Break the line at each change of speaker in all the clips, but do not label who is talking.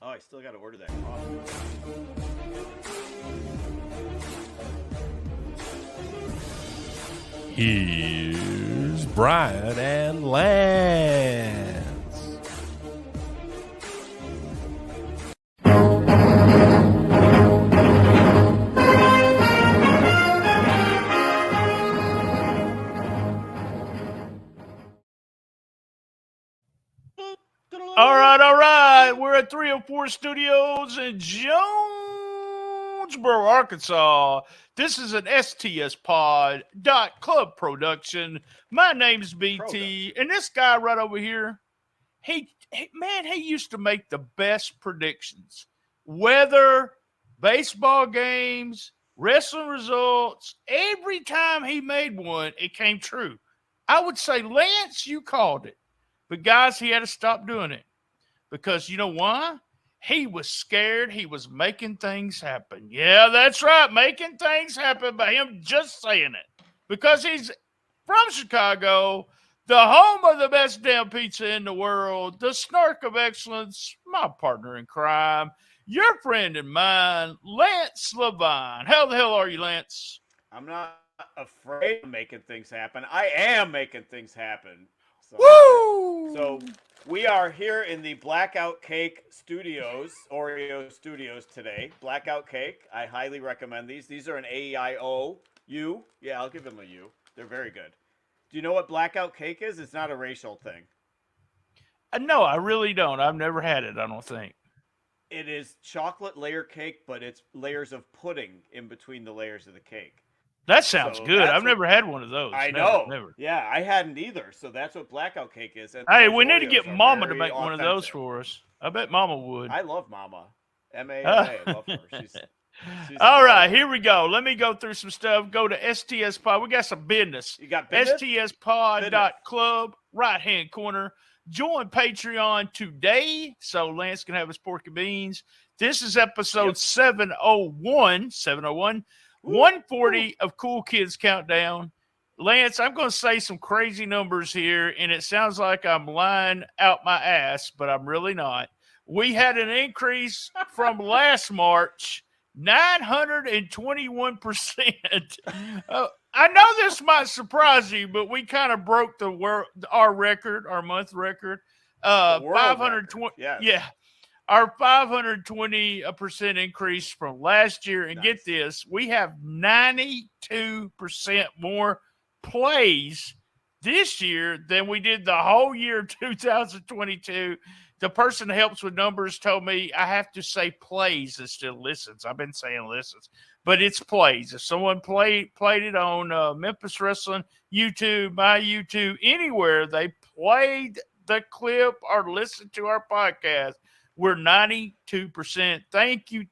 Oh, I still got to order that coffee.
Here's Brian and Lance.
All right. We're at 304 Studios in Jonesboro, Arkansas. This is an STSPod.club production. My name's BT, and this guy right over here, he used to make the best predictions. Weather, baseball games, wrestling results. Every time he made one, it came true. I would say, Lance, you called it. But guys, he had to stop doing it. Because you know why? He was scared. He was making things happen. Yeah, that's right. Making things happen by him just saying it. Because he's from Chicago, the home of the best damn pizza in the world, the snark of excellence, my partner in crime, your friend and mine, Lance Levine. How the hell are you, Lance?
I'm not afraid of making things happen. I am making things happen.
Woo!
So we are here in the Blackout Cake Studios, Oreo Studios today. Blackout Cake. I highly recommend these. These are an AEIO U. Yeah, I'll give them a U. They're very good. Do you know what Blackout Cake is? It's not a racial thing.
No, I really don't. I've never had it, I don't think.
It is chocolate layer cake, but it's layers of pudding in between the layers of the cake.
That sounds good. I've never had one of those.
I
know.
Never. Yeah, I hadn't either. So that's what Blackout Cake is. And
hey, we need to get Mama to make one of those for us. I bet Mama would.
I love Mama. M-A-M-A. I love her. She's
all right, here we go. Let me go through some stuff. Go to STS Pod. We got some business.
You got business?
STSPod.club, right-hand corner. Join Patreon today so Lance can have his pork and beans. This is episode 701. 140 of Cool Kids Countdown. Lance, I'm going to say some crazy numbers here, and it sounds like I'm lying out my ass, but I'm really not. We had an increase from last March, 921%. I know this might surprise you, but we kind of broke our record, our month record. 520. Yeah. Our 520% increase from last year. And get this, we have 92% more plays this year than we did the whole year 2022. The person that helps with numbers told me I have to say plays instead of listens. I've been saying listens, but it's plays. If someone played it on Memphis Wrestling, YouTube, my YouTube, anywhere, they played the clip or listened to our podcast, we're 92%. Thank you.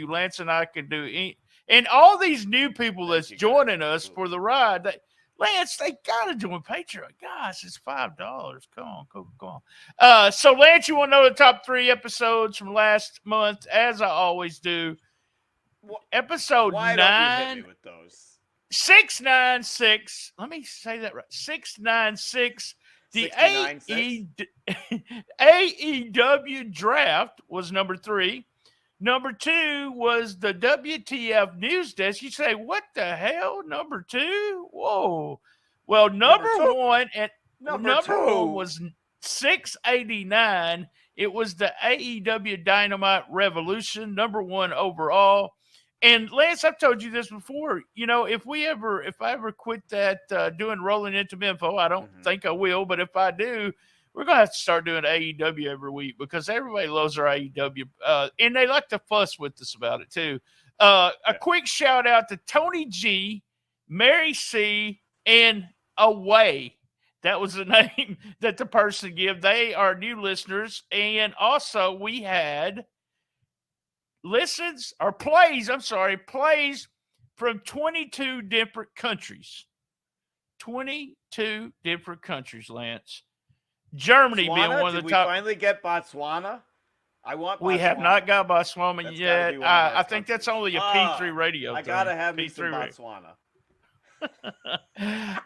Lance and I can do it. And all these new people that's joining us for the ride, Lance, they got to join Patreon. Gosh, it's $5. Come on. So, Lance, you want to know the top 3 episodes from last month, as I always do. Episode 9.
Don't you hit me with those?
696. Let me say that right. 696. The AEW draft was number 3. Number 2 was the WTF news desk. You say, what the hell? Number 2? Whoa. Well, number 1 was 689. It was the AEW Dynamite Revolution, number 1 overall. And Lance, I've told you this before. You know, if I ever quit that doing Rolling Into Info, I don't think I will. But if I do, we're gonna have to start doing AEW every week because everybody loves our AEW, and they like to fuss with us about it too. A quick shout out to Tony G, Mary C, and Away. That was the name that the person gave. They are new listeners, and also we had plays from 22 different countries. 22 different countries, Lance. Germany being one of the top.
Did we finally get Botswana? I want Botswana.
We have not got Botswana yet. I think that's only a P3 radio thing.
I got to have me some Botswana.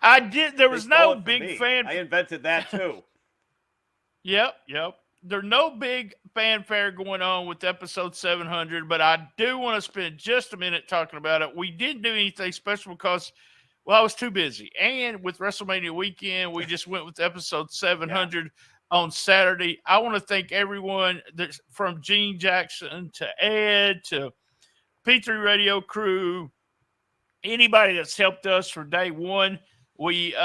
I did. There was no big fan.
I invented that too.
Yep. there's no big fanfare going on with episode 700, but I do want to spend just a minute talking about it. We didn't do anything special because, well, I was too busy. And with WrestleMania weekend, we just went with episode 700 on Saturday. I want to thank everyone that's from Gene Jackson to Ed to P3 Radio Crew, anybody that's helped us from day one. We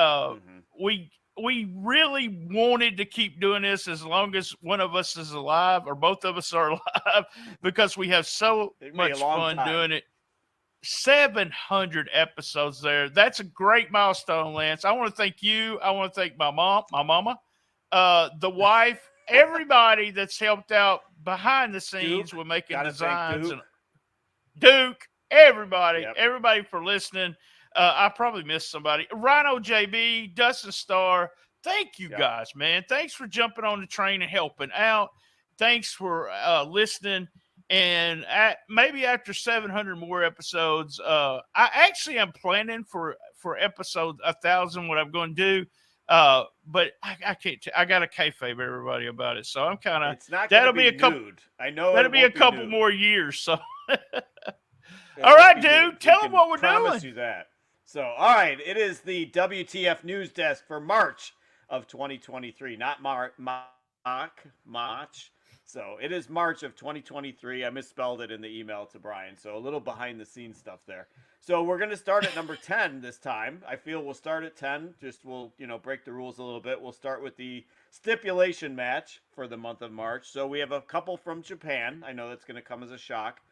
we really wanted to keep doing this as long as one of us is alive or both of us are alive because we have so much fun doing it. 700 episodes there. That's a great milestone, Lance. I want to thank you. I want to thank my mama, the wife, everybody that's helped out behind the scenes with making designs. And Duke, everybody for listening. I probably missed somebody. Rhino JB, Dustin Starr. Thank you guys, man. Thanks for jumping on the train and helping out. Thanks for listening. And maybe after 700 more episodes, I actually am planning for episode 1,000 what I'm going to do. But I can't. I got to kayfabe everybody about it. So I'm kind of.
It's not. That'll be a couple. I know.
That'll be a couple more years. So. All right, dude. Tell them what we're doing.
Promise you that. So, all right, it is the WTF News Desk for March of 2023, not March. So it is March of 2023. I misspelled it in the email to Brian, so a little behind the scenes stuff there. So we're going to start at number 10 this time. I feel we'll start at 10. We'll break the rules a little bit. We'll start with the stipulation match for the month of March. So we have a couple from Japan. I know that's going to come as a shock.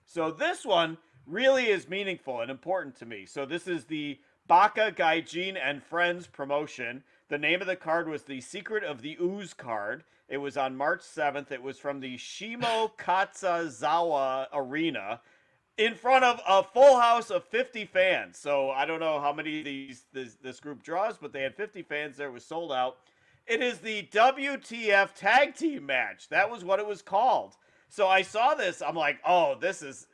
So this one really is meaningful and important to me. So this is the Baka Gaijin and Friends promotion. The name of the card was the Secret of the Ooze card. It was on March 7th. It was from the Shimo Katsuzawa Arena in front of a full house of 50 fans. So I don't know how many this group draws, but they had 50 fans there. It was sold out. It is the WTF Tag Team match. That was what it was called. So I saw this. I'm like, oh, this is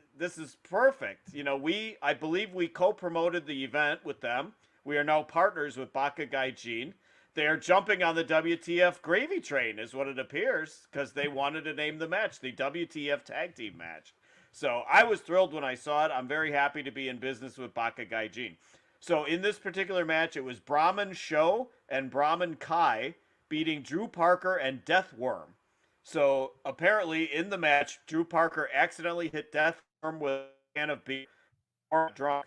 perfect. I believe we co-promoted the event with them. We are now partners with Baka Gaijin. They are jumping on the WTF gravy train, is what it appears, because they wanted to name the match the WTF Tag Team match. So I was thrilled when I saw it. I'm very happy to be in business with Baka Gaijin. So in this particular match, it was Brahman Sho and Brahman Kai beating Drew Parker and Deathworm. So apparently in the match, Drew Parker accidentally hit Deathworm with a can of beer or drunk.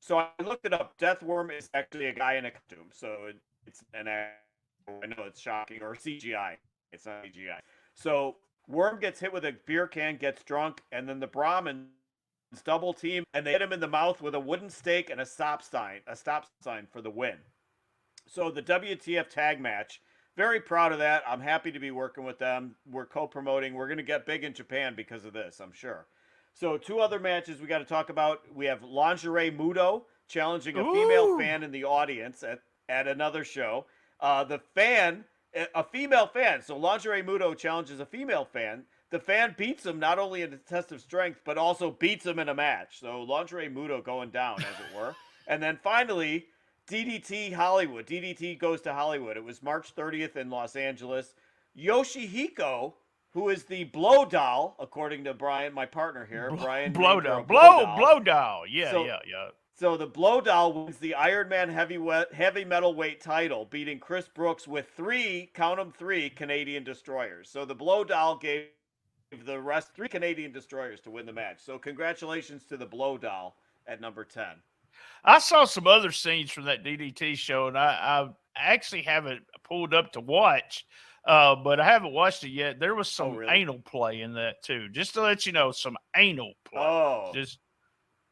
So I looked it up. Deathworm is actually a guy in a costume. So it's an actual, I know it's shocking, or CGI. It's not CGI. So Worm gets hit with a beer can, gets drunk, and then the Brahmins double team, and they hit him in the mouth with a wooden stake and a stop sign for the win. So the WTF tag match, very proud of that. I'm happy to be working with them. We're co-promoting. We're going to get big in Japan because of this, I'm sure. So two other matches we got to talk about. We have Lingerie Muto challenging a female fan in the audience at another show. A female fan. So Lingerie Muto challenges a female fan. The fan beats him not only in a test of strength, but also beats him in a match. So Lingerie Muto going down, as it were. And then finally, DDT Hollywood. DDT goes to Hollywood. It was March 30th in Los Angeles. Yoshihiko, who is the blow doll, according to Brian, my partner here. Brian
blow doll. Yeah.
So the blow doll wins the Iron Man heavy metal weight title, beating Chris Brooks with three Canadian destroyers. So the blow doll gave the rest 3 Canadian destroyers to win the match. So congratulations to the blow doll at number 10.
I saw some other scenes from that DDT show, and I actually haven't pulled up to watch, but I haven't watched it yet. There was some anal play in that too, just to let you know, some anal play.
Oh,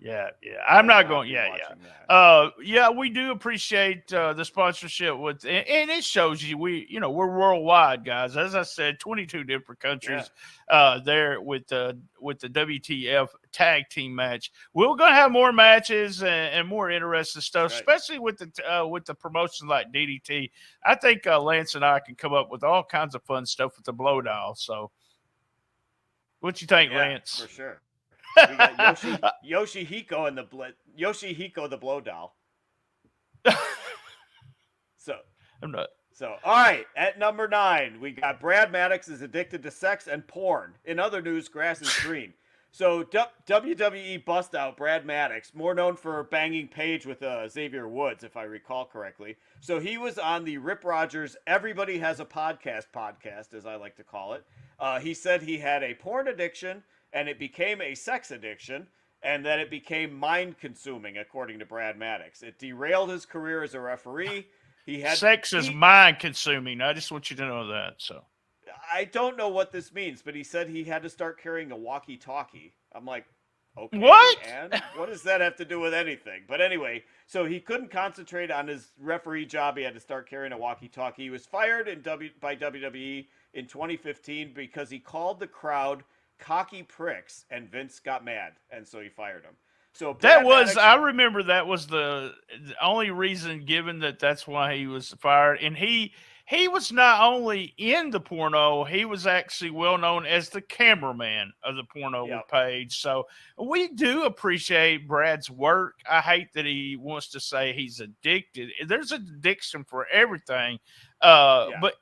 yeah. I'm not going. Yeah. We do appreciate the sponsorship and it shows you we're worldwide, guys. As I said, 22 different countries there with the WTF tag team match. We're gonna have more matches and more interesting stuff, especially with the promotion like DDT. I think Lance and I can come up with all kinds of fun stuff with the blow doll. So, what you think, Lance?
For sure. We got Yoshihiko and Yoshihiko the blow doll. So So, all right, at number 9, we got Brad Maddox is addicted to sex and porn. In other news, grass is green. So, WWE bust out Brad Maddox, more known for banging Paige with Xavier Woods, if I recall correctly. So, he was on the Rip Rogers Everybody Has a podcast, as I like to call it. He said he had a porn addiction, and it became a sex addiction, and that it became mind-consuming, according to Brad Maddox. It derailed his career as a referee.
Sex is mind consuming. I just want you to know that. So
I don't know what this means, but he said he had to start carrying a walkie-talkie. I'm like, okay,
what?
And what does that have to do with anything? But anyway, so he couldn't concentrate on his referee job. He had to start carrying a walkie-talkie. He was fired by WWE in 2015 because he called the crowd cocky pricks, and Vince got mad, and so he fired him. So
I remember that was the only reason given that's why he was fired. And he was not only in the porno, he was actually well known as the cameraman of the porno with Paige. So we do appreciate Brad's work. I hate that he wants to say he's addicted. There's an addiction for everything. But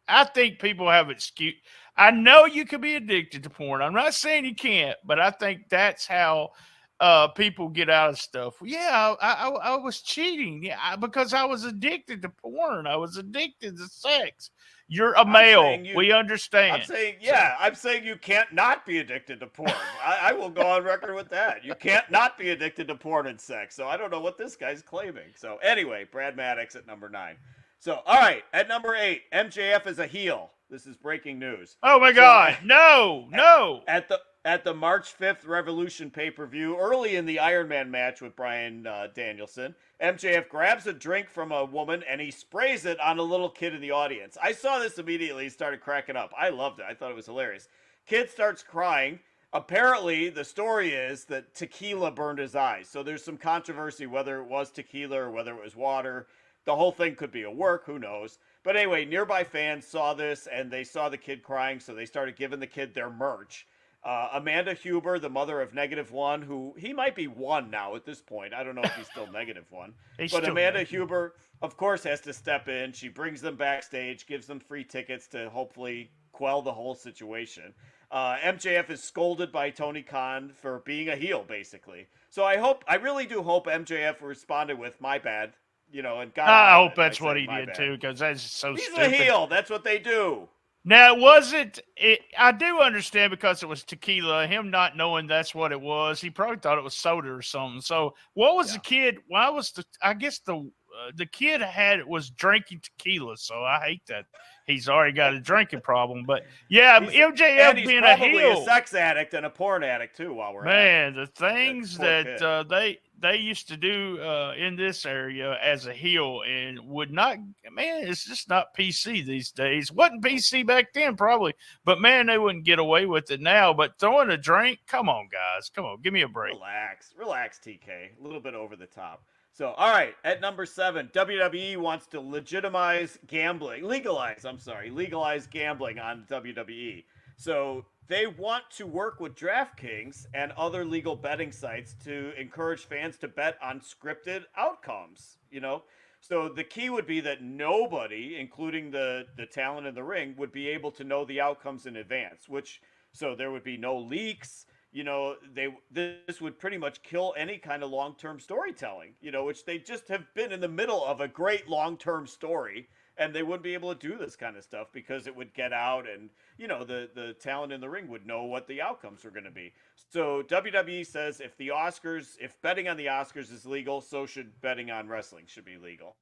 I think people have excuse. I know you can be addicted to porn. I'm not saying you can't, but I think that's how people get out of stuff. Yeah, I was cheating. Yeah, because I was addicted to porn. I was addicted to sex. You're a male. We understand.
I'm saying you can't not be addicted to porn. I will go on record with that. You can't not be addicted to porn and sex. So I don't know what this guy's claiming. So anyway, Brad Maddox at number 9. So, all right, at number 8, MJF is a heel. This is breaking news.
Oh my God! No!
At the March 5th Revolution pay-per-view, early in the Iron Man match with Bryan Danielson, MJF grabs a drink from a woman and he sprays it on a little kid in the audience. I saw this immediately, started cracking up. I loved it. I thought it was hilarious. Kid starts crying. Apparently, the story is that tequila burned his eyes. So there's some controversy whether it was tequila or whether it was water. The whole thing could be a work, who knows. But anyway, nearby fans saw this, and they saw the kid crying, so they started giving the kid their merch. Amanda Huber, the mother of -1, who he might be 1 now at this point. I don't know if he's still -1. But Amanda Huber, of course, has to step in. She brings them backstage, gives them free tickets to hopefully quell the whole situation. MJF is scolded by Tony Khan for being a heel, basically. So I really do hope MJF responded with, my bad. And God,
I hope that's what he did too, because that's so stupid.
He's a heel. That's what they do.
Now, I do understand because it was tequila, him not knowing that's what it was. He probably thought it was soda or something. So what was the kid? Why was I guess the kid was drinking tequila. So I hate that he's already got a drinking problem. But yeah, MJF being a heel,
a sex addict and a porn addict too. While we're
the things that they used to do in this area as a heel and would not. Man, it's just not PC these days. Wasn't PC back then probably, but man, they wouldn't get away with it now. But throwing a drink, come on, guys, come on, give me a break.
Relax, TK. A little bit over the top. So, all right, at number 7, WWE wants to legalize gambling on WWE. So they want to work with DraftKings and other legal betting sites to encourage fans to bet on scripted outcomes, So the key would be that nobody, including the talent in the ring, would be able to know the outcomes in advance, so there would be no leaks. This would pretty much kill any kind of long-term storytelling, which they just have been in the middle of a great long-term story, and they wouldn't be able to do this kind of stuff because it would get out and, the talent in the ring would know what the outcomes were going to be. So WWE says if betting on the Oscars is legal, so should betting on wrestling should be legal.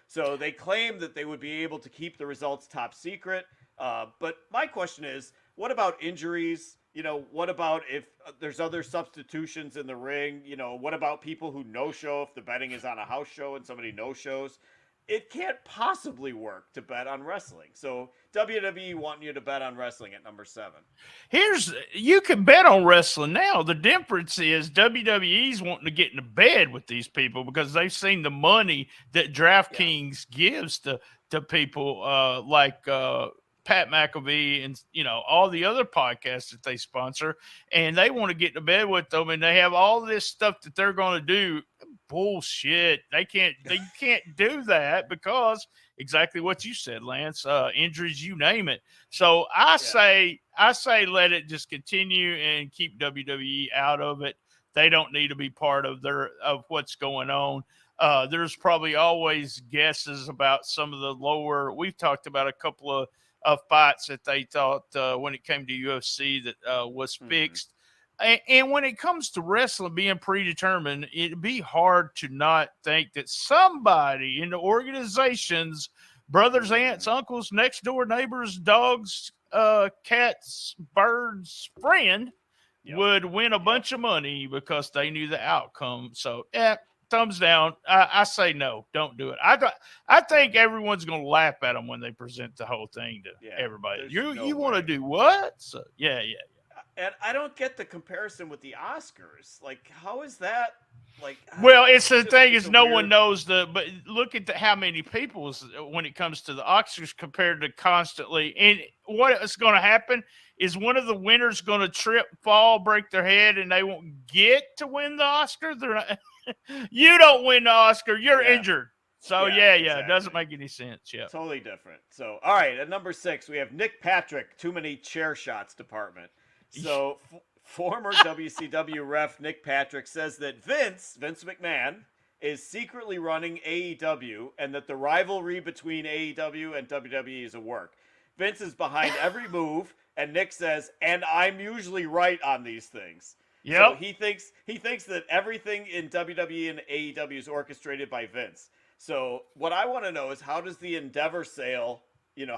So they claim that they would be able to keep the results top secret. But my question is, what about injuries? What about if there's other substitutions in the ring? What about people who no-show if the betting is on a house show and somebody no-shows? It can't possibly work to bet on wrestling. So WWE wanting you to bet on wrestling at number 7.
You can bet on wrestling now. The difference is WWE's wanting to get into bed with these people because they've seen the money that DraftKings gives to people like Pat McAfee and all the other podcasts that they sponsor, and they want to get to bed with them, and they have all this stuff that they're going to do. bullshit. They can't do that because exactly what you said, Lance. Injuries, you name it. So I say let it just continue and keep WWE out of it. They don't need to be part of what's going on. There's probably always guesses about some of the lower. We've talked about a couple of fights that they thought when it came to UFC that was fixed. And when it comes to wrestling being predetermined, it'd be hard to not think that somebody in the organization's brothers, aunts, uncles, next door neighbors, dogs, cats, birds, friend would win a bunch of money because they knew the outcome. So, thumbs down. I say no, don't do it. I think everyone's going to laugh at them when they present the whole thing to everybody. You want to do what? So, yeah.
And I don't get the comparison with the Oscars. Like, how is that? Like,
well, it's the thing is no one knows but look at how many people when it comes to the Oscars compared to constantly. And what is going to happen is one of the winners going to trip, fall, break their head, and they won't get to win the Oscar. They're not, you don't win the Oscar, you're injured. So exactly. It doesn't make any sense. Yeah,
totally different. So all right, at number 6 we have Nick Patrick, too many chair shots department. So former WCW ref Nick Patrick says that Vince McMahon is secretly running AEW and that the rivalry between AEW and WWE is a work. Vince is behind every move, and Nick says, and I'm usually right on these things. Yep. So he thinks that everything in WWE and AEW is orchestrated by Vince. So what I want to know is, how does the Endeavor sale,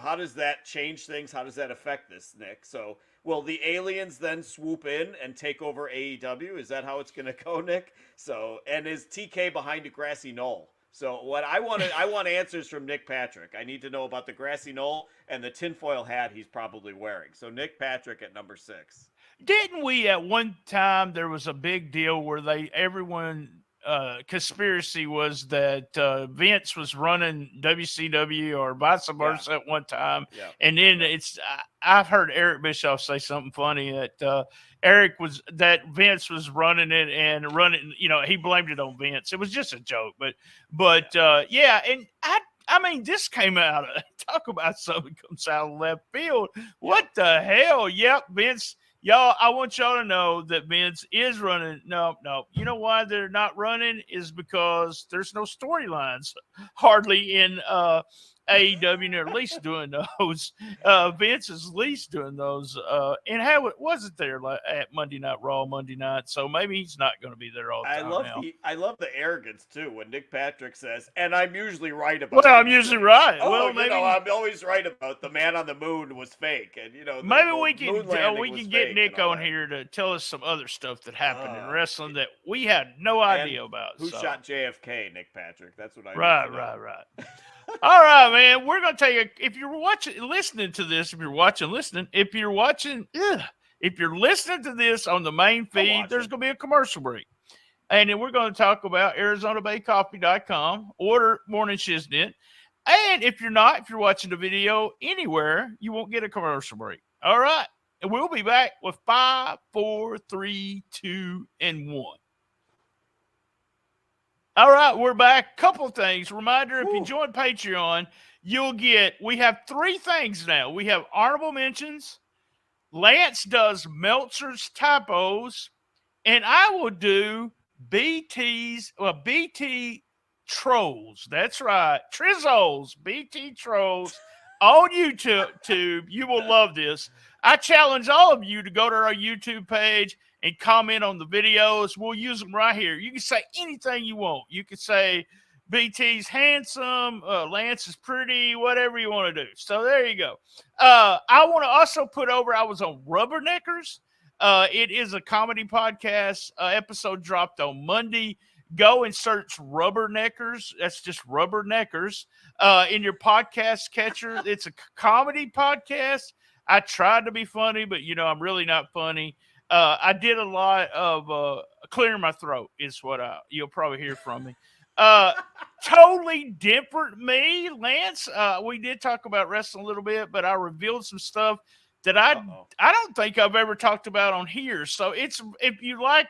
how does that change things? How does that affect this, Nick? So will the aliens then swoop in and take over AEW? Is that how it's going to go, Nick? So, and is TK behind a grassy knoll? So what I want answers from Nick Patrick. I need to know about the grassy knoll and the tinfoil hat he's probably wearing. So Nick Patrick at number 6.
Didn't we at one time, there was a big deal where conspiracy was that Vince was running WCW or vice versa at one time. Yeah. And then I've heard Eric Bischoff say something funny that Vince was running it and he blamed it on Vince. It was just a joke, but and I mean, this came out talk about something comes out of left field. What the hell? Yep, Vince. Y'all, I want y'all to know that Vince is running. No. You know why they're not running is because there's no storylines hardly in AEW, and they're at least doing those. Vince is at least doing those. And how it wasn't there at Monday Night Raw, Monday night, so maybe he's not going to be there all the time.
I love the arrogance too when Nick Patrick says, "And I'm usually right about."
Well, I'm usually right.
Oh, maybe I'm always right about the man on the moon was fake, and
maybe we can get Nick on here to tell us some other stuff that happened in wrestling that we had no idea about.
Who shot JFK? Nick Patrick. That's what I
right. All right, man. We're gonna take if you're listening to this to this on the main feed, there's gonna be a commercial break, and then we're gonna talk about ArizonaBayCoffee.com. Order Morning Shiznit, and if you're watching the video anywhere, you won't get a commercial break. All right, and we'll be back with 5, 4, 3, 2, and 1. All right, we're back. Couple things. Reminder, if you join Patreon, we have 3 things now. We have honorable mentions. Lance does Meltzer's typos, and I will do BT trolls. That's right. Trizzles, BT trolls on YouTube. You will love this. I challenge all of you to go to our YouTube page and comment on the videos. We'll use them right here. You can say anything you want. You can say BT's handsome, Lance is pretty, whatever you want to do. So there you go. I want to also put over, I was on Rubberneckers. It is a comedy podcast. Episode dropped on Monday. Go and search Rubberneckers. That's just Rubberneckers in your podcast catcher. It's a comedy podcast. I tried to be funny, but I'm really not funny. I did a lot of clearing my throat is what you'll probably hear from me. Totally different me, Lance. We did talk about wrestling a little bit, but I revealed some stuff that I don't think I've ever talked about on here. So if you like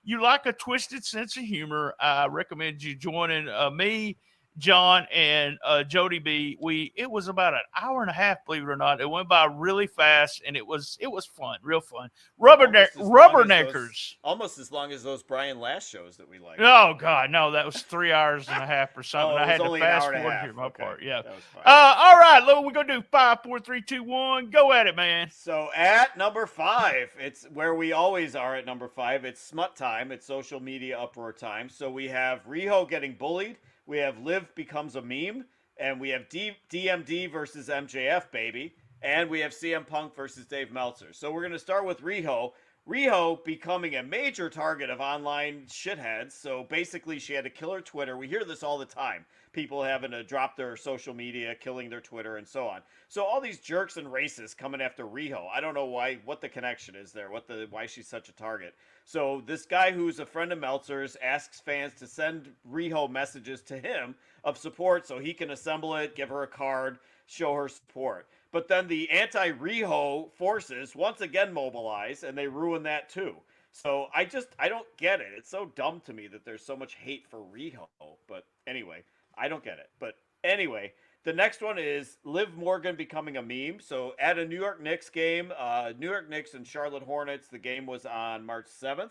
you like a twisted sense of humor, I recommend you joining me, John, and Jody B. It was about an hour and a half, believe it or not. It went by really fast, and it was fun, real fun. Rubberneckers.
Almost as long as those Brian Last shows that we like.
Oh God, no, that was 3 hours and a half or something.
Oh,
I had to
only
fast
an hour and a
forward
half.
here, my
Okay.
part. Yeah.
That was fine.
All right, look, we're gonna do 5, 4, 3, 2, 1. Go at it, man.
So at number 5, it's where we always are at number 5. It's smut time. It's social media uproar time. So we have Riho getting bullied. We have Liv becomes a meme. And we have DMD versus MJF, baby. And we have CM Punk versus Dave Meltzer. So we're going to start with Riho. Riho becoming a major target of online shitheads. So basically, she had to kill her Twitter. We hear this all the time. People having to drop their social media, killing their Twitter, and so on. So all these jerks and racists coming after Riho. I don't know what the connection is there, why she's such a target. So this guy who's a friend of Meltzer's asks fans to send Riho messages to him of support so he can assemble it, give her a card, show her support. But then the anti-Riho forces once again mobilize, and they ruin that too. So I don't get it. It's so dumb to me that there's so much hate for Riho. But anyway, I don't get it. But anyway, the next one is Liv Morgan becoming a meme. So at a New York Knicks game, New York Knicks and Charlotte Hornets, the game was on March 7th.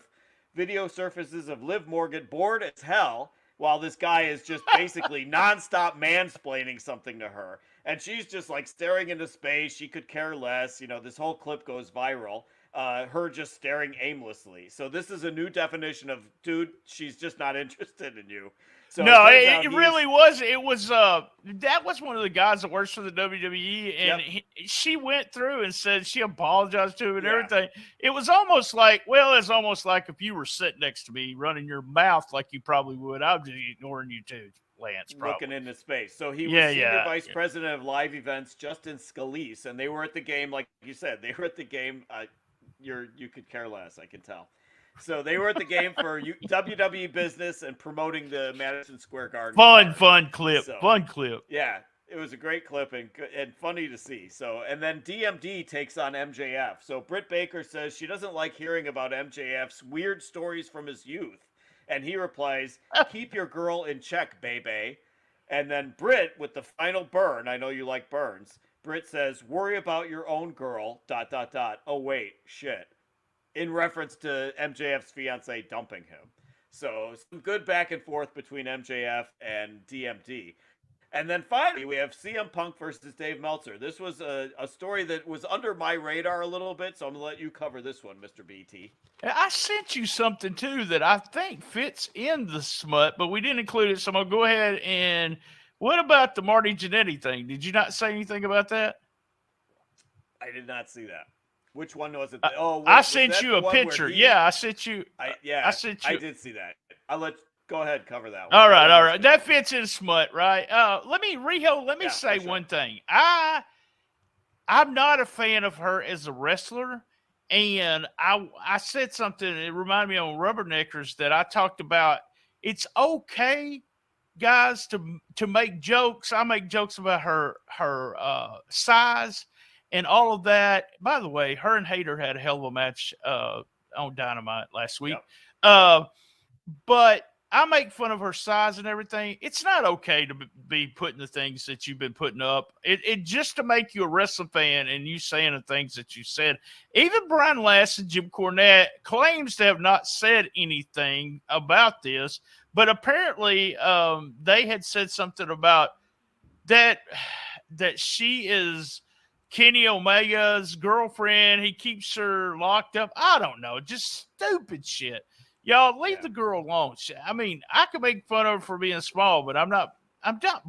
Video surfaces of Liv Morgan bored as hell while this guy is just basically nonstop mansplaining something to her. And she's just like staring into space. She could care less. You know, this whole clip goes viral. Her just staring aimlessly. So this is a new definition of, dude, she's just not interested in you. So
no, it really was. It was that was one of the guys that works for the WWE, and she went through and said she apologized to him and everything. It was almost like, it's almost like if you were sitting next to me, running your mouth like you probably would. I'm just ignoring you too, Lance. Probably.
Looking into space. So he was senior vice president of live events, Justin Scalise, and they were at the game, like you said. They were at the game. You could care less, I can tell. So they were at the game for WWE business and promoting the Madison Square Garden.
Fun clip.
Yeah, it was a great clip and funny to see. So, and then DMD takes on MJF. So Britt Baker says she doesn't like hearing about MJF's weird stories from his youth. And he replies, "Keep your girl in check, baby." And then Britt with the final burn. I know you like burns. Britt says, "Worry about your own girl, ... Oh, wait, shit." In reference to MJF's fiance dumping him. So some good back and forth between MJF and DMD. And then finally, we have CM Punk versus Dave Meltzer. This was a story that was under my radar a little bit, so I'm going to let you cover this one, Mr. BT.
I sent you something, too, that I think fits in the smut, but we didn't include it, so I'm going to go ahead and... What about the Marty Jannetty thing? Did you not say anything about that?
I did not see that. Which one was it?
I sent you a picture. I sent you. I sent you.
I did see that. Go ahead, cover that one.
All right. That fits in smut, right? Let me say one thing. I'm not a fan of her as a wrestler, and I said something. It reminded me on Rubberneckers that I talked about. It's okay, guys, to make jokes. I make jokes about her size. And all of that. By the way, her and Hayter had a hell of a match on Dynamite last week. Yep. But I make fun of her size and everything. It's not okay to be putting the things that you've been putting up. It just to make you a wrestling fan and you saying the things that you said. Even Brian Last and Jim Cornette claims to have not said anything about this, but apparently they had said something about that she is Kenny Omega's girlfriend. He keeps her locked up. I don't know. Just stupid shit. Y'all leave the girl alone. I mean, I could make fun of her for being small, but I'm not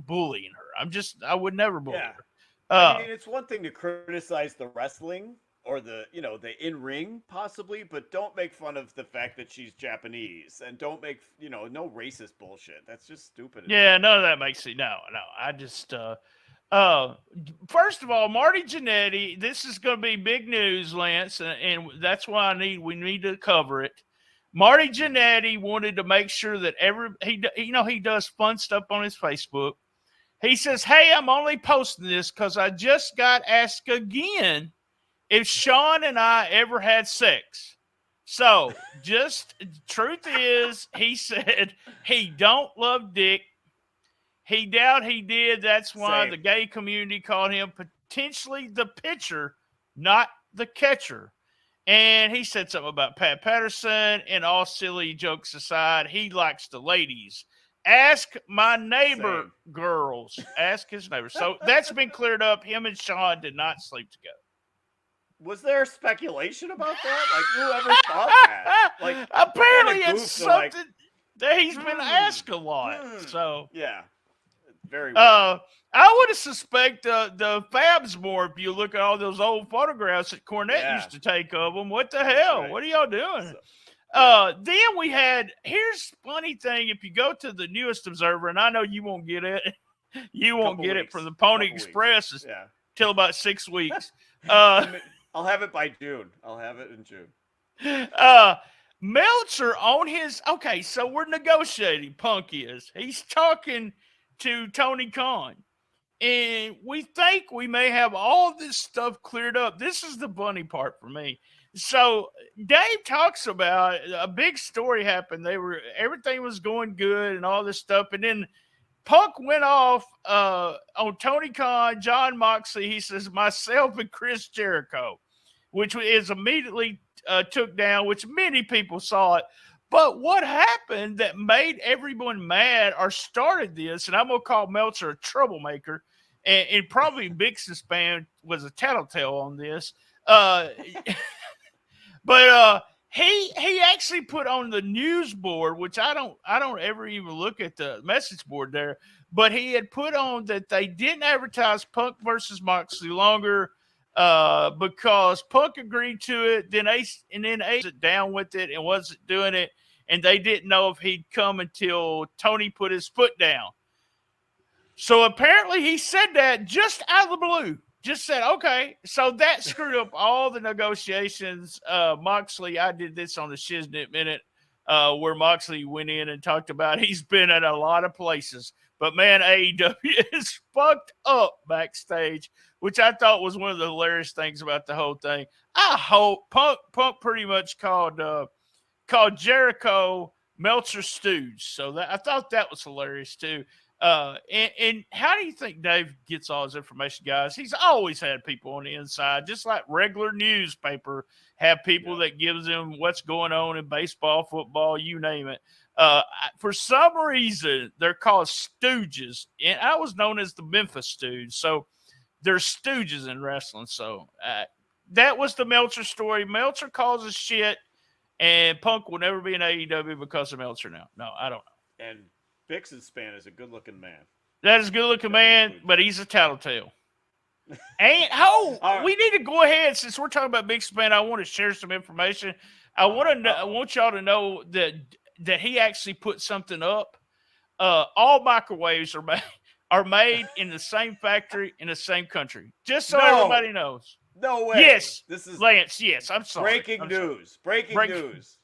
bullying her. I would never bully her.
I mean, it's one thing to criticize the wrestling or the in-ring possibly, but don't make fun of the fact that she's Japanese and don't make, no racist bullshit. That's just stupid.
Yeah, none of that makes it. No. I just, first of all, Marty Jannetty, this is going to be big news, Lance, and that's why we need to cover it. Marty Jannetty wanted to make sure that he does fun stuff on his Facebook. He says, "Hey, I'm only posting this because I just got asked again if Sean and I ever had sex. So, just truth is, he said he don't love Dick. He doubt he did. That's why
Same.
the gay community called him potentially the pitcher, not the catcher. And he said something about Pat Patterson, and all silly jokes aside, he likes the ladies. Ask my neighbor
Same.
girls. Ask his neighbor. So that's been cleared up. Him and Sean did not sleep together.
Was there speculation about that? Like, whoever thought that? Like,
apparently
kinda
it's
goofed to,
something that he's been asked a lot. So
yeah, very weird.
I would suspect the Fabs more if you look at all those old photographs that Cornette used to take of them. What the hell?
right.
What are y'all doing?
So,
Then we had, here's funny thing, if you go to the newest Observer, and I know you won't get it, you won't get it from the Pony Express until about 6 weeks.
I'll have it by June. I'll have it in June.
Meltzer on his, okay, so we're negotiating, Punk is. He's talking to Tony Khan. And we think we may have all this stuff cleared up. This is the funny part for me. So Dave talks about a big story happened. Everything was going good and all this stuff. And then Punk went off on Tony Khan, John Moxley. He says, myself and Chris Jericho, which is immediately took down, which many people saw it. But what happened that made everyone mad or started this, and I'm going to call Meltzer a troublemaker, and probably Vixen's fan was a tattletale on this. But he actually put on the news board, which I don't ever even look at the message board there, but he had put on that they didn't advertise Punk versus Moxley longer because Punk agreed to it. Then Ace sit down with it and wasn't doing it, and they didn't know if he'd come until Tony put his foot down. So apparently he said that just out of the blue. Just said, okay. So that screwed up all the negotiations. Moxley, I did this on the Shiznit Minute where Moxley went in and talked about he's been at a lot of places. But, man, AEW is fucked up backstage, which I thought was one of the hilarious things about the whole thing. I hope Punk pretty much called Jericho Meltzer Stooge. So I thought that was hilarious, too. And how do you think Dave gets all his information, guys? He's always had people on the inside, just like regular newspaper have people that gives him what's going on in baseball, football, you name it. For some reason, they're called stooges, and I was known as the Memphis Stooge. So they're stooges in wrestling. So that was the Meltzer story. Meltzer causes shit, and Punk will never be in AEW because of Meltzer now. No, I don't know.
And Vixen's span is a good-looking man.
That is a good-looking man, but he's a tattletale. And we need to go ahead, since we're talking about Big Span. I want to share some information. I want y'all to know that he actually put something up. All microwaves are made in the same factory in the same country. Just so everybody knows.
No way.
Yes,
this is
Lance. Yes, I'm sorry.
Breaking news. Breaking news.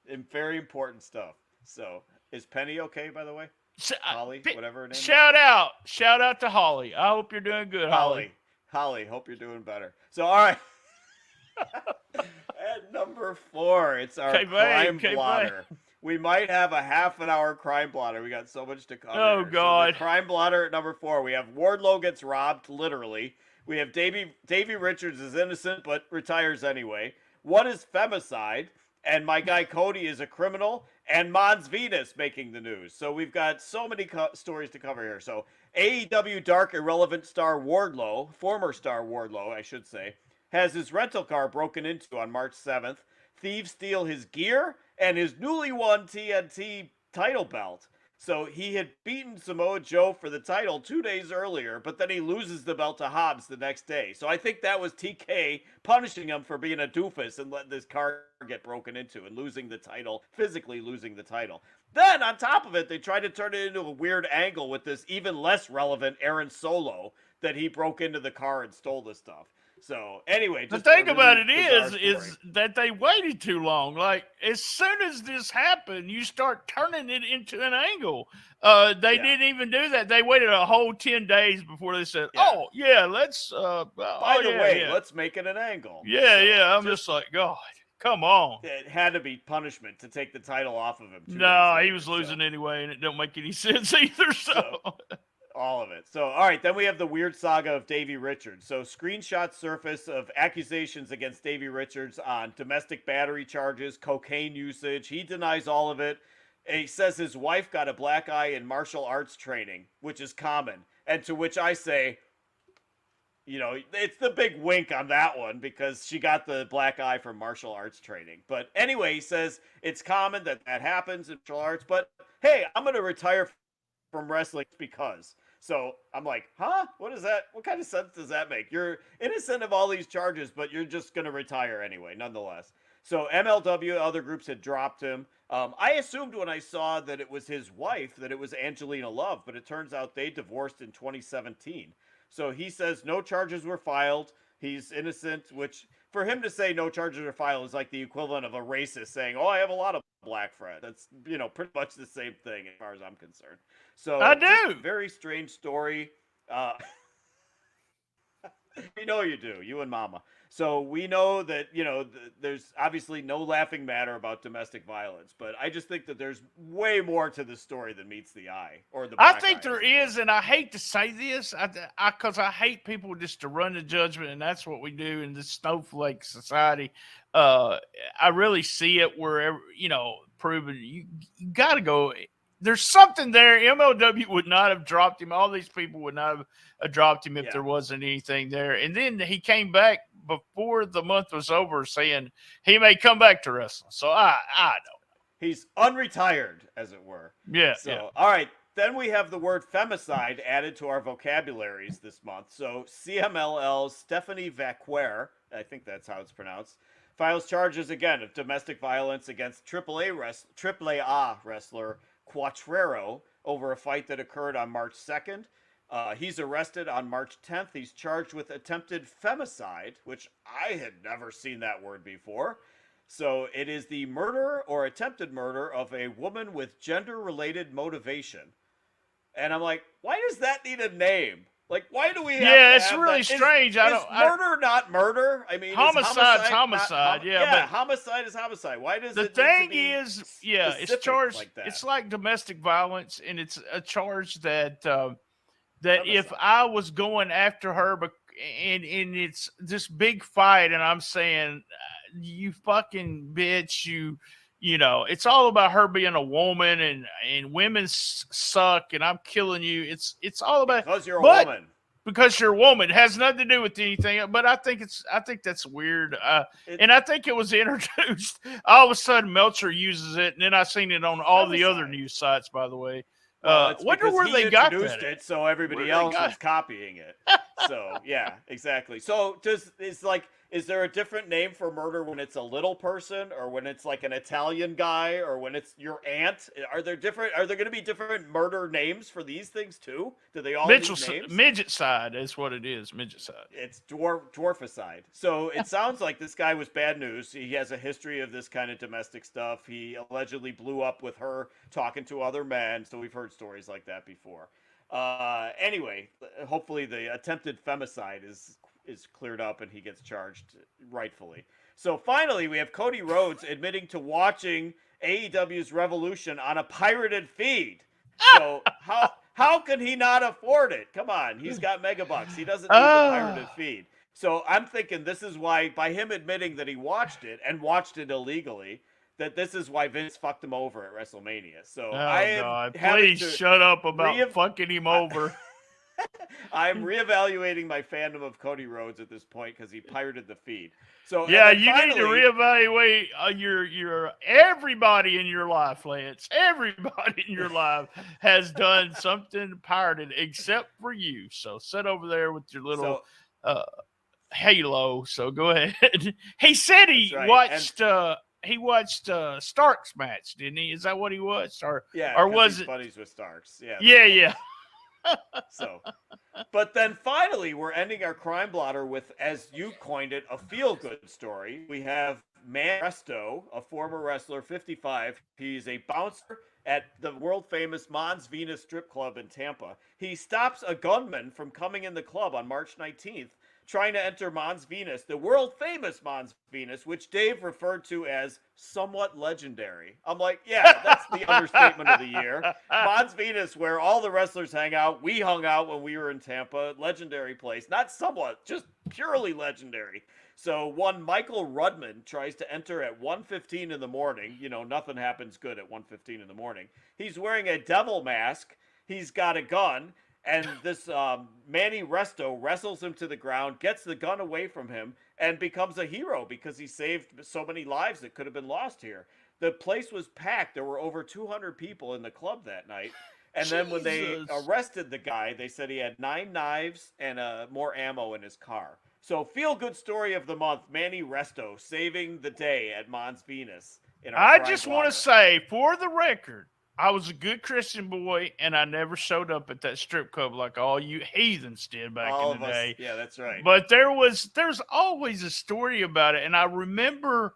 And very important stuff. So. Is Penny okay, by the way? Holly, whatever her name is.
Shout out to Holly. I hope you're doing good, Holly.
Holly, hope you're doing better. So, all right. At number 4, it's our crime blotter. We might have a half an hour crime blotter. We got so much to cover.
Oh, God.
So the crime blotter at number 4. We have Wardlow gets robbed, literally. We have Davey Richards is innocent, but retires anyway. One is femicide. And my guy Cody is a criminal, and Mons Venus making the news. So we've got so many stories to cover here. So AEW Dark Irrelevant star Wardlow, former star Wardlow, I should say, has his rental car broken into on March 7th. Thieves steal his gear and his newly won TNT title belt. So he had beaten Samoa Joe for the title 2 days earlier, but then he loses the belt to Hobbs the next day. So I think that was TK punishing him for being a doofus and letting this car get broken into and losing the title, physically losing the title. Then on top of it, they tried to turn it into a weird angle with this even less relevant Aaron Solo that he broke into the car and stole the stuff. So anyway,
the thing about it is that they waited too long. Like as soon as this happened, you start turning it into an angle. They didn't even do that. They waited a whole 10 days before they said, "Oh yeah, let's." By
the way, let's make it an angle.
Yeah, I'm just like, God, Come on.
It had to be punishment to take the title off of him. 2 days
No, he
later,
was
so-
losing anyway, and it don't make any sense either. So,
all of it. So, all right, then we have the weird saga of Davey Richards. So, screenshots surface of accusations against Davey Richards on domestic battery charges, cocaine usage. He denies all of it. He says his wife got a black eye in martial arts training, which is common. And to which I say, you know, it's the big wink on that one because she got the black eye from martial arts training. But anyway, he says it's common that happens in martial arts. But hey, I'm going to retire from wrestling because. So I'm like, huh? What is that? What kind of sense does that make? You're innocent of all these charges, but you're just going to retire anyway, nonetheless. So MLW, other groups had dropped him. I assumed when I saw that it was his wife that it was Angelina Love, but it turns out they divorced in 2017. So he says no charges were filed. He's innocent, which for him to say no charges are filed is like the equivalent of a racist saying, oh, I have a lot of black friends. That's, you know, pretty much the same thing as far as I'm concerned. So
I do.
Very strange story. We know you do, you and Mama. So we know that, you know, there's obviously no laughing matter about domestic violence, but I just think that there's way more to the story than meets the eye or the.
I think there is, and I hate to say this, because I hate people just to run the judgment, and that's what we do in this snowflake society. I really see it wherever, you know, proven you got to go. There's something there. MLW would not have dropped him. All these people would not have dropped him if there wasn't anything there. And then he came back before the month was over saying he may come back to wrestling. So I don't know.
He's unretired, as it were.
Yeah.
So,
yeah.
All right. Then we have the word femicide added to our vocabularies this month. So CMLL's Stephanie Vaquer, I think that's how it's pronounced, files charges again of domestic violence against AAA wrestler Quattrero over a fight that occurred on March 2nd. He's arrested on March 10th. He's charged with attempted femicide, which I had never seen that word before. So it is the murder or attempted murder of a woman with gender-related motivation. And I'm like, why does that need a name? Like, why do we have to
it's
have
really
that?
strange.
Is murder not murder? I mean,
homicide's homicide.
But homicide is homicide. Why does
the
it
thing
need to be
is, it's charged.
like that?
It's like domestic violence, and it's a charge that that
Homicide.
if I was going after her, and it's this big fight, and I'm saying, you fucking bitch, you know, it's all about her being a woman, and women suck, and I'm killing you. It's all about
because you're a woman.
Because you're a woman. It has nothing to do with anything. But I think that's weird. And I think it was introduced. All of a sudden, Meltzer uses it, and then I seen it on all the other news sites. By the way, wonder where they got that.
It, so everybody else is copying it. So yeah, exactly. So is there a different name for murder when it's a little person, or when it's like an Italian guy, or when it's your aunt? Are there going to be different murder names for these things too? Do they all need names?
Midget side is what it is. Midget side.
It's dwarficide. So it sounds like this guy was bad news. He has a history of this kind of domestic stuff. He allegedly blew up with her talking to other men. So we've heard stories like that before. Anyway, hopefully the attempted femicide is cleared up and he gets charged rightfully. So finally, we have Cody Rhodes admitting to watching AEW's Revolution on a pirated feed. So how can he not afford it? Come on, he's got megabucks. He doesn't need the pirated feed. So I'm thinking this is why, by him admitting that he watched it and watched it illegally, that this is why Vince fucked him over at WrestleMania. So
please shut up about fucking him over.
I'm reevaluating my fandom of Cody Rhodes at this point because he pirated the feed. So
yeah, you need to reevaluate your everybody in your life, Lance. Everybody in your life has done something pirated except for you. So sit over there with your little halo. So go ahead. He said he watched. He watched Stark's match, didn't he? Is that what he watched, or was it
buddies with Starks?
Yeah.
So, but then finally, we're ending our crime blotter with, as you coined it, a feel-good story. We have Man Presto, a former wrestler, 55. He's a bouncer at the world-famous Mons Venus strip club in Tampa. He stops a gunman from coming in the club on March 19th trying to enter Mons Venus, the world famous Mons Venus, which Dave referred to as somewhat legendary. I'm like, yeah, that's the understatement of the year. Mons Venus, where all the wrestlers hang out. We hung out when we were in Tampa. Legendary place. Not somewhat, just purely legendary. So one Michael Rudman tries to enter at 1:15 in the morning. You know, nothing happens good at 1:15 in the morning. He's wearing a devil mask. He's got a gun. And this Manny Resto wrestles him to the ground, gets the gun away from him, and becomes a hero because he saved so many lives that could have been lost here. The place was packed. There were over 200 people in the club that night. And then when they arrested the guy, they said he had 9 knives and more ammo in his car. So feel-good story of the month, Manny Resto saving the day at Mons Venus.
I just want to say, for the record, I was a good Christian boy, and I never showed up at that strip club like all you heathens did back in the day.
Yeah, that's right.
But there's always a story about it, and I remember,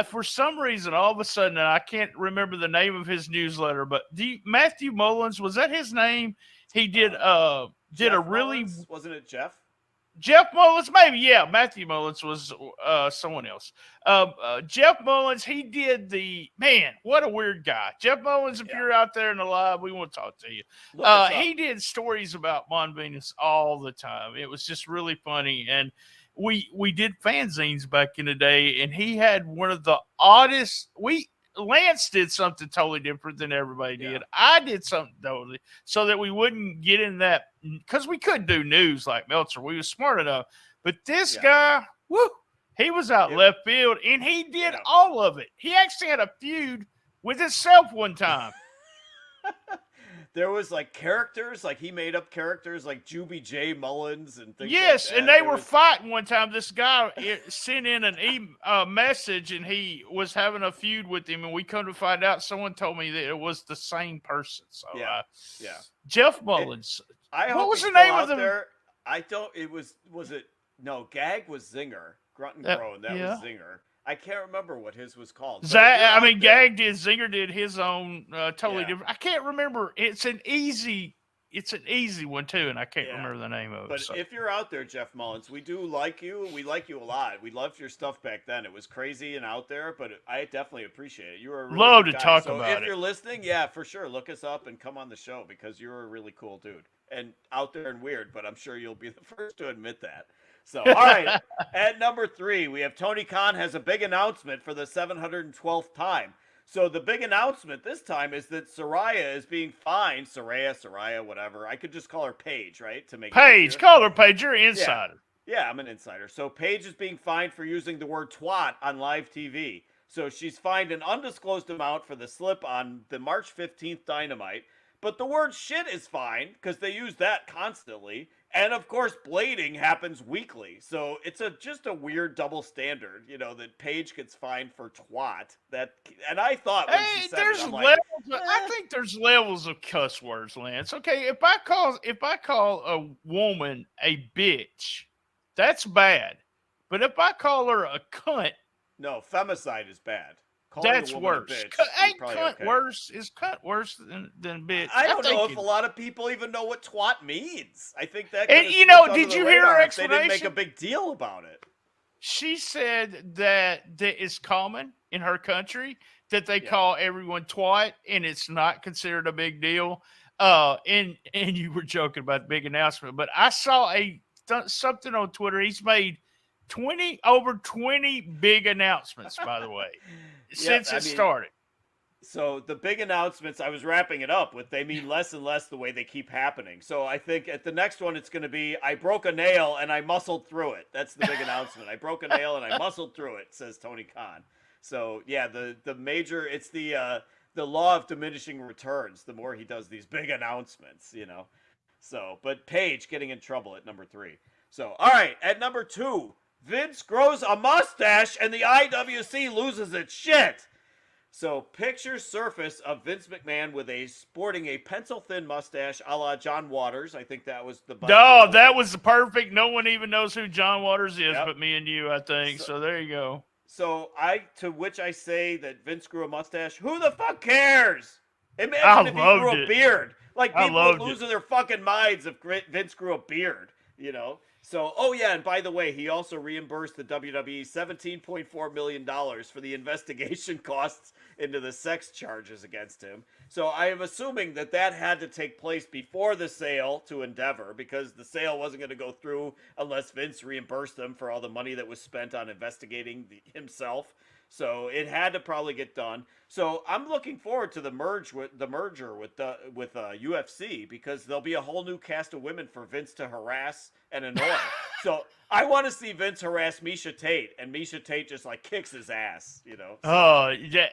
for some reason, all of a sudden, and I can't remember the name of his newsletter, but Matthew Mullins, was that his name? He did a really
Mullins? Wasn't it Jeff?
Jeff Mullins, maybe, yeah. Matthew Mullins was someone else. Jeff Mullins, he did what a weird guy. Jeff Mullins, if you're out there in the live, we want to talk to you. He did stories about Mon Venus all the time. It was just really funny. And we did fanzines back in the day, and he had one of the oddest Lance did something totally different than everybody did. I did something totally so that we wouldn't get in that, because we couldn't do news like Meltzer. We were smart enough. But this guy, he was out left field, and he did all of it. He actually had a feud with himself one time.
There was like characters, like he made up characters like Juby J. Mullins and things like that.
And they were fighting one time. This guy sent in a message, and he was having a feud with him, and we come to find out, someone told me that it was the same person. So Jeff Mullins. What was the name of the?
I don't. It was it? No, Gag was Zinger. Grunt and Groan. That was Zinger. I can't remember what his was called.
Gag did. Zinger did his own totally different. I can't remember. It's an easy one too, and I can't remember the name of it.
But if you're out there, Jeff Mullins, we do like you. We like you a lot. We loved your stuff back then. It was crazy and out there, but I definitely appreciate it. You were a really
love
good
to
guy.
talk
so
about
if
it.
If you're listening, for sure, look us up and come on the show because you're a really cool dude and out there and weird. But I'm sure you'll be the first to admit that. So, all right, at number 3, we have Tony Khan has a big announcement for the 712th time. So the big announcement this time is that Soraya is being fined. Soraya, whatever. I could just call her Paige, right? To make
Paige, call her Paige. You're an insider.
Yeah, I'm an insider. So Paige is being fined for using the word twat on live TV. So she's fined an undisclosed amount for the slip on the March 15th Dynamite. But the word shit is fine because they use that constantly. And, of course, blading happens weekly. So it's just a weird double standard, that Paige gets fined for twat. And I thought when she said
there's
it, I'm
levels. I think there's levels of cuss words, Lance. Okay, if I call a woman a bitch, that's bad. But if I call her a cunt.
No, femicide is bad.
That's worse. Ain't cunt
okay.
worse? Is cunt worse than bitch?
I don't know if a lot of people even know what twat means. I think that.
And did you hear her explanation?
They didn't make a big deal about it.
She said that it's common in her country that they call everyone twat, and it's not considered a big deal. And you were joking about the big announcement, but I saw something on Twitter. He's made over 20 big announcements, by the way. Since it started.
So the big announcements, I was wrapping it up with, they mean less and less the way they keep happening. So I think at the next one, it's going to be, I broke a nail and I muscled through it. That's the big announcement. I broke a nail and I muscled through it, says Tony Khan. So yeah, the major, it's the law of diminishing returns. The more he does these big announcements, So, but Paige getting in trouble at number 3. So, all right, at number 2. Vince grows a mustache and the IWC loses its shit. So pictures surface of Vince McMahon sporting a pencil-thin mustache a la John Waters. I think that was the best.
No, that was the perfect. No one even knows who John Waters is but me and you, I think. So there you go.
So to which I say that Vince grew a mustache. Who the fuck cares? Imagine if he grew a beard. Like people would lose their fucking minds if Vince grew a beard. So, oh yeah, and by the way, he also reimbursed the WWE $17.4 million for the investigation costs into the sex charges against him. So I am assuming that had to take place before the sale to Endeavor, because the sale wasn't going to go through unless Vince reimbursed them for all the money that was spent on investigating himself. So it had to probably get done. So I'm looking forward to the merger with UFC, because there'll be a whole new cast of women for Vince to harass and annoy. So I want to see Vince harass Misha Tate, and Misha Tate just like kicks his ass. So
Oh, yeah.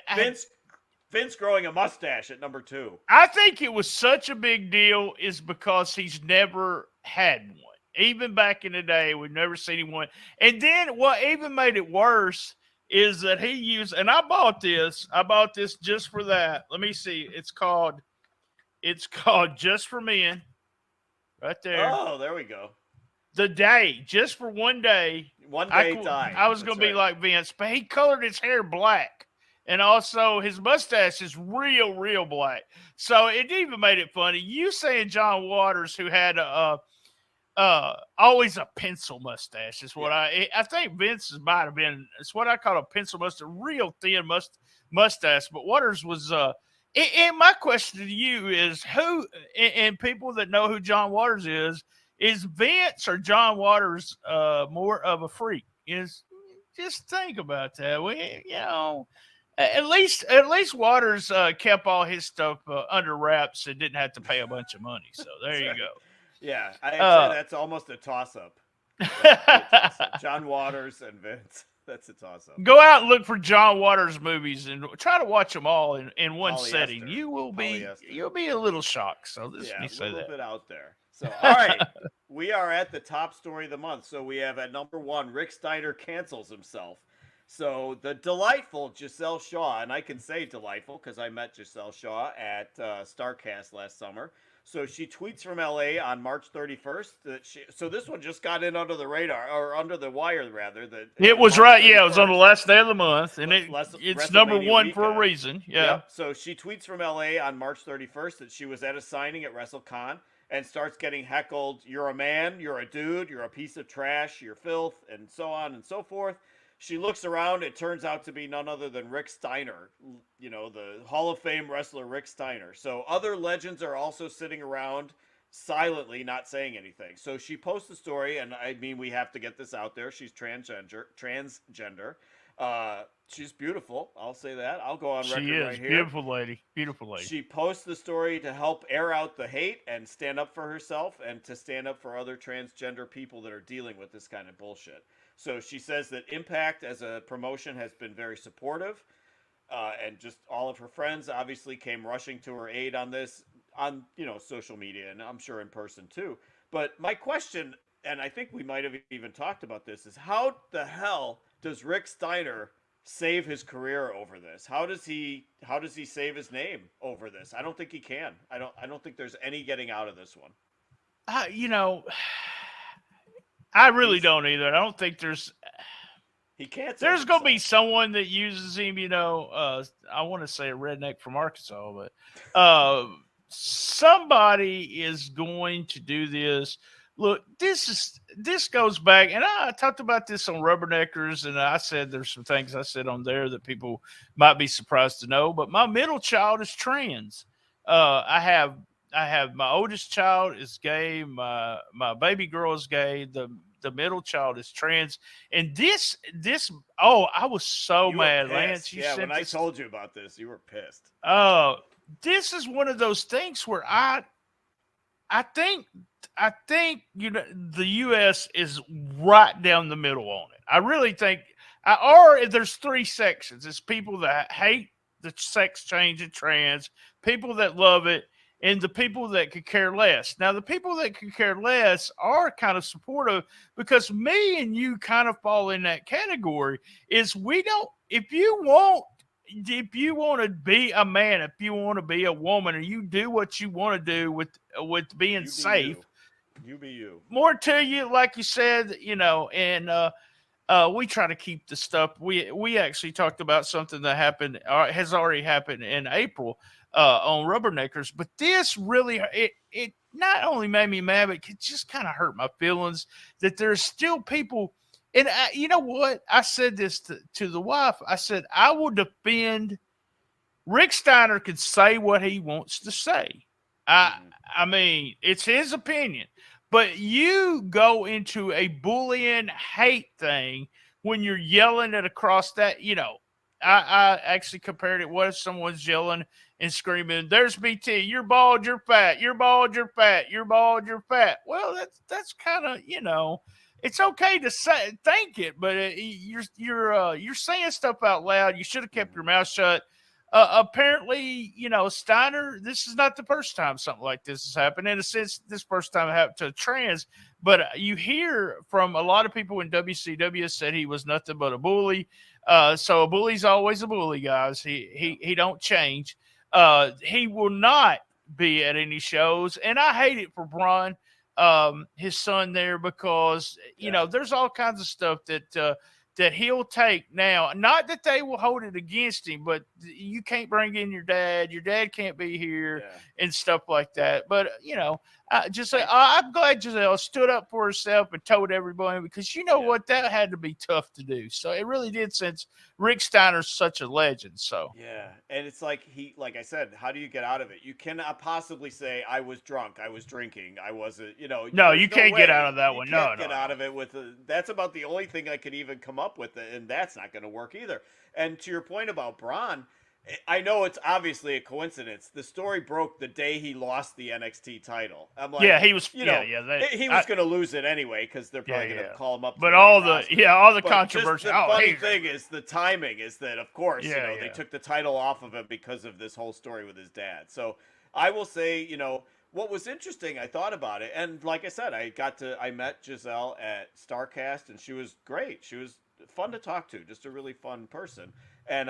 Vince growing a mustache at number 2.
I think it was such a big deal is because he's never had one. Even back in the day, we've never seen him one. And then what even made it worse is that he used, and I bought this just for that. Let me see. It's called Just for Men. Right there.
Oh, there we go.
The day, just for one day.
One day
time. I was going to be like Vince, but he colored his hair black. And also his mustache is real, real black. So it even made it funny. You saying John Waters, who had always a pencil mustache, is what I think Vince's might have been. It's what I call a pencil mustache, real thin mustache. But Waters was. And my question to you is, who and people that know who John Waters is Vince or John Waters more of a freak? Just think about that. At least Waters kept all his stuff under wraps and didn't have to pay a bunch of money. So there you go.
Yeah, I'd say that's almost a toss-up. John Waters and Vince. That's a toss-up.
Go out and look for John Waters movies and try to watch them all in one setting. You'll be a little shocked. So this
a little bit out there. So all right, we are at the top story of the month. So we have at number 1, Rick Steiner cancels himself. So the delightful Giselle Shaw, and I can say delightful because I met Giselle Shaw at StarCast last summer. So she tweets from LA on March 31st so this one just got in under the radar, or under the wire rather.
It was right, yeah. It was on the last day of the month, and it's number 1 for a reason. Yeah.
Yep. So she tweets from LA on March 31st that she was at a signing at WrestleCon and starts getting heckled. You're a man. You're a dude. You're a piece of trash. You're filth, and so on and so forth. She looks around. It turns out to be none other than Rick Steiner, the Hall of Fame wrestler Rick Steiner. So other legends are also sitting around silently, not saying anything. So she posts the story, and I mean, we have to get this out there. She's transgender. She's beautiful. I'll say that. I'll go on record right here.
Beautiful lady. Beautiful lady.
She posts the story to help air out the hate and stand up for herself and to stand up for other transgender people that are dealing with this kind of bullshit. So she says that Impact as a promotion has been very supportive, and just all of her friends obviously came rushing to her aid on this, on social media, and I'm sure in person too. But my question, and I think we might have even talked about this, is how the hell does Rick Steiner save his career over this? How does he save his name over this? I don't think he can. I don't think there's any getting out of this one.
I really don't either. I don't think
he can't.
There's going to be someone that uses him, I want to say a redneck from Arkansas, but somebody is going to do this. Look, this goes back, and I talked about this on Rubberneckers, and I said there's some things I said on there that people might be surprised to know, but my middle child is trans. I have my oldest child is gay. My baby girl is gay. The middle child is trans. And I was so mad, Lance.
When I told you about this, you were pissed.
This is one of those things where I think the U.S. is right down the middle on it. I really think, or there's 3 sections. It's people that hate the sex change and trans, people that love it, and the people that could care less. Now, the people that could care less are kind of supportive, because me and you kind of fall in that category. If you want to be a man, if you want to be a woman, and you do what you want to do with being safe,
you be you.
More to you, like you said, and we try to keep the stuff. We actually talked about something that happened, has already happened in April on Rubberneckers, but this really not only made me mad, but it just kind of hurt my feelings that there's still people. And you know what? I said this to the wife. I said, I will defend. Rick Steiner can say what he wants to say. I mean, it's his opinion. But you go into a bullying hate thing when you're yelling it across that, I actually compared it. What if someone's yelling and screaming, "There's BT, you're bald, you're fat, you're bald, you're fat, you're bald, you're fat." Well, that's kind of, it's okay to say think it, but you're saying stuff out loud. You should have kept your mouth shut. Apparently, Steiner, this is not the first time something like this has happened. In a sense, this first time it happened to a trans, but you hear from a lot of people in WCW said he was nothing but a bully. So a bully's always a bully, guys. He don't change. He will not be at any shows, and I hate it for Braun, his son there, because there's all kinds of stuff that he'll take now. Not that they will hold it against him, but you can't bring in your dad. Your dad can't be here and stuff like that. But, I'm glad Giselle stood up for herself and told everybody, because what, that had to be tough to do. So it really did, since Rick Steiner's such a legend. So
yeah, and it's like like I said, how do you get out of it? You cannot possibly say I was drunk, I was drinking, I wasn't.
No, you can't get out of that one. No,
get out of it with that's about the only thing I could even come up with, and that's not going to work either. And to your point about Braun, I know it's obviously a coincidence. The story broke the day he lost the NXT title. I'm like,
he was,
he was going to lose it anyway, because they're probably going to call him up.
But all the controversy.
The funny thing is the timing is that, of course, they took the title off of him because of this whole story with his dad. So I will say, what was interesting, I thought about it, and like I said, I met Giselle at StarCast, and she was great. She was fun to talk to, just a really fun person, and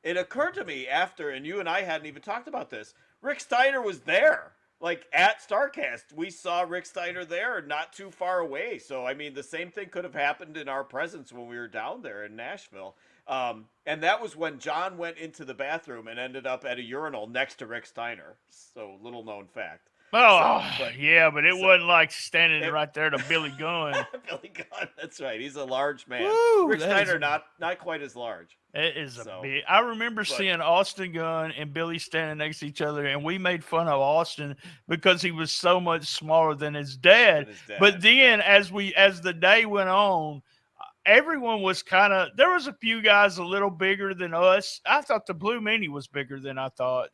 it occurred to me after, and you and I hadn't even talked about this, Rick Steiner was there. Like, at StarCast, we saw Rick Steiner there, not too far away. So, I mean, the same thing could have happened in our presence when we were down there in Nashville. And that was when John went into the bathroom and ended up at a urinal next to Rick Steiner. So, little known fact.
Oh, but it wasn't like standing right there to Billy Gunn.
Billy Gunn, that's right. He's a large man.
Woo,
Rick Steiner, not quite as large.
It is big. I remember seeing Austin Gunn and Billy standing next to each other, and we made fun of Austin because he was so much smaller than his dad. But then, as the day went on, everyone was there was a few guys a little bigger than us. I thought the Blue Meanie was bigger than I thought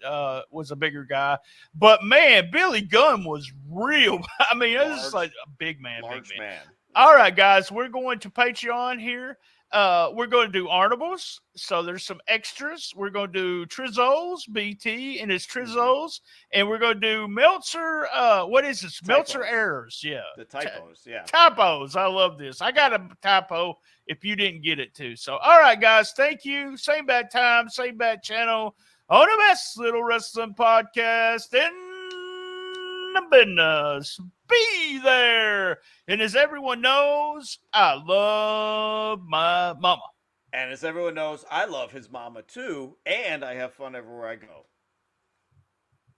was a bigger guy. But, man, Billy Gunn was real. I mean, it was just like a big man.
Large man.
All right, guys, we're going to Patreon here. We're going to do Arnables, so there's some extras. We're going to do Trizzoles, BT and his Trizzoles, and we're going to do Meltzer. What is this?
Typos.
Meltzer errors. Yeah,
the typos.
Typos. I love this. I got a typo if you didn't get it too. So, all right, guys, thank you. Same bad time, same bad channel on the best little wrestling podcast in the business. Be there. And as everyone knows, I love my mama.
And as everyone knows, I love his mama too, and I have fun everywhere I go.